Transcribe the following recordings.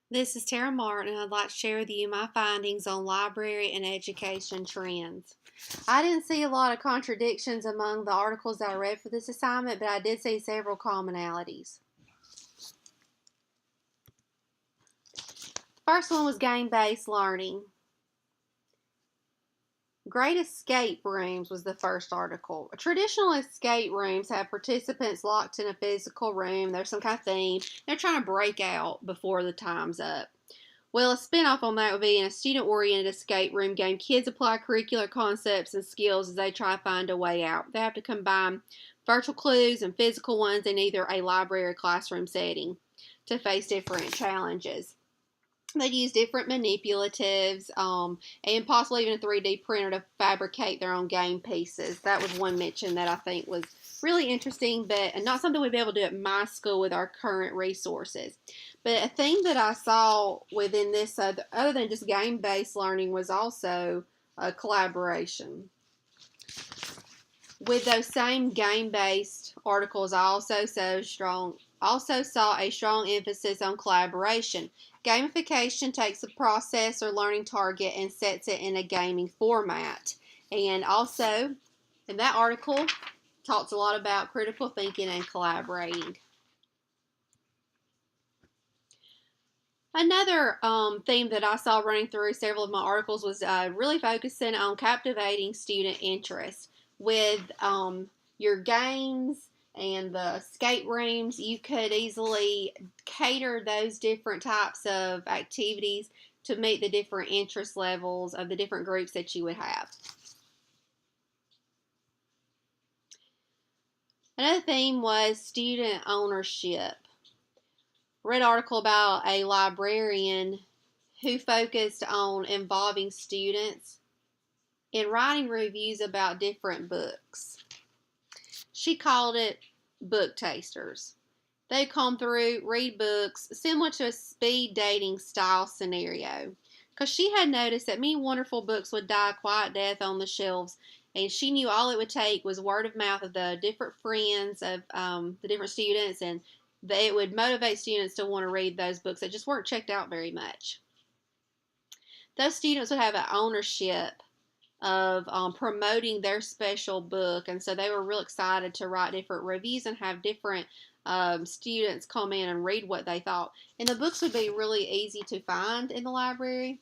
This is Tara Martin, and I'd like to share with you my findings on library and education trends. I didn't see a lot of contradictions among the articles that I read for this assignment, but I did see several commonalities. First one was game-based learning. Great escape rooms was the first article. Traditional escape rooms have participants locked in a physical room. There's some kind of theme. They're trying to break out before the time's up. Well, a spinoff on that would be in a student-oriented escape room game. Kids apply curricular concepts and skills as they try to find a way out. They have to combine virtual clues and physical ones in either a library or classroom setting to face different challenges. They'd use different manipulatives and possibly even a 3D printer to fabricate their own game pieces. That was one mention that I think was really interesting, but not something we'd be able to do at my school with our current resources. But a theme that I saw within this, other than just game-based learning, was also collaboration. With those same game-based articles, I also saw a strong emphasis on collaboration. Gamification takes a process or learning target and sets it in a gaming format. And also, in that article, talks a lot about critical thinking and collaborating. Another theme that I saw running through several of my articles was really focusing on captivating student interest. With your games and the escape rooms, you could easily cater those different types of activities to meet the different interest levels of the different groups that you would have. Another theme was student ownership. Read an article about a librarian who focused on involving students in writing reviews about different books. She called it book tasters. They come through, read books, similar to a speed dating style scenario. Because she had noticed that many wonderful books would die a quiet death on the shelves, and she knew all it would take was word of mouth of the different friends of the different students, and it would motivate students to want to read those books that just weren't checked out very much. Those students would have an ownership of promoting their special book, and so they were real excited to write different reviews and have different students come in and read what they thought. And the books would be really easy to find in the library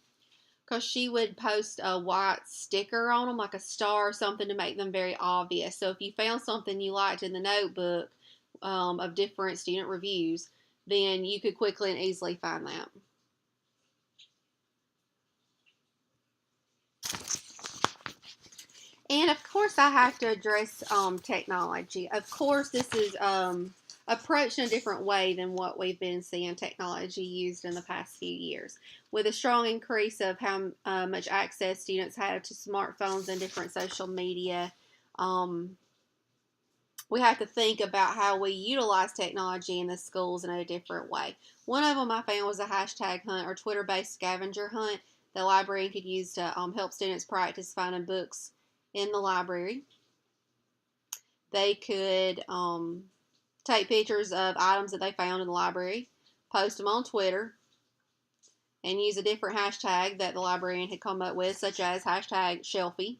because she would post a white sticker on them, like a star or something, to make them very obvious. So if you found something you liked in the notebook of different student reviews, then you could quickly and easily find that. And of course, I have to address technology. Of course, this is approached in a different way than what we've been seeing technology used in the past few years. With a strong increase of how much access students have to smartphones and different social media, we have to think about how we utilize technology in the schools in a different way. One of them I found was a hashtag hunt or Twitter-based scavenger hunt the librarian could use to help students practice finding books in the library. They could take pictures of items that they found in the library, post them on Twitter, and use a different hashtag that the librarian had come up with, such as hashtag shelfie,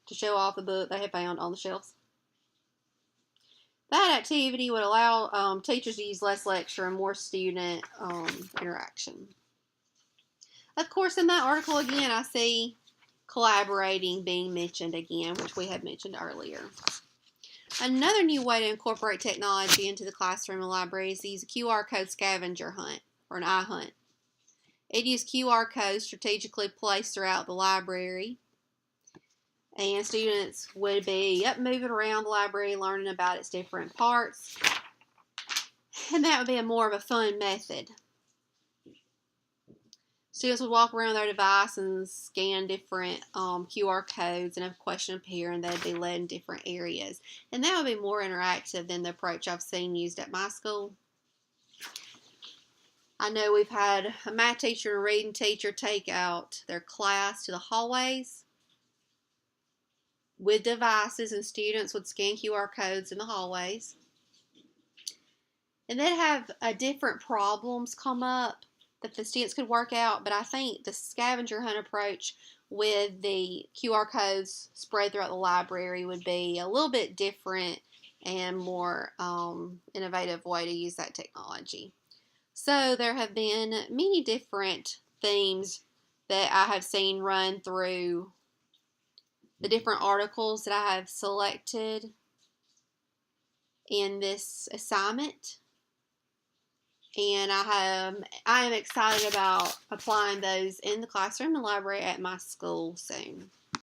to show off the book they had found on the shelves. That activity would allow teachers to use less lecture and more student interaction. Of course, in that article again, I see collaborating being mentioned again, which we had mentioned earlier. Another new way to incorporate technology into the classroom and library is to use a QR code scavenger hunt, or an eye hunt. It used QR codes strategically placed throughout the library, and students would be moving around the library, learning about its different parts, and that would be more of a fun method. Students would walk around their device and scan different QR codes and have a question appear, and they'd be led in different areas. And that would be more interactive than the approach I've seen used at my school. I know we've had a math teacher and a reading teacher take out their class to the hallways with devices, and students would scan QR codes in the hallways. And then have different problems come up that the students could work out. But I think the scavenger hunt approach with the QR codes spread throughout the library would be a little bit different and more innovative way to use that technology. So there have been many different themes that I have seen run through the different articles that I have selected in this assignment. And I am excited about applying those in the classroom and library at my school soon.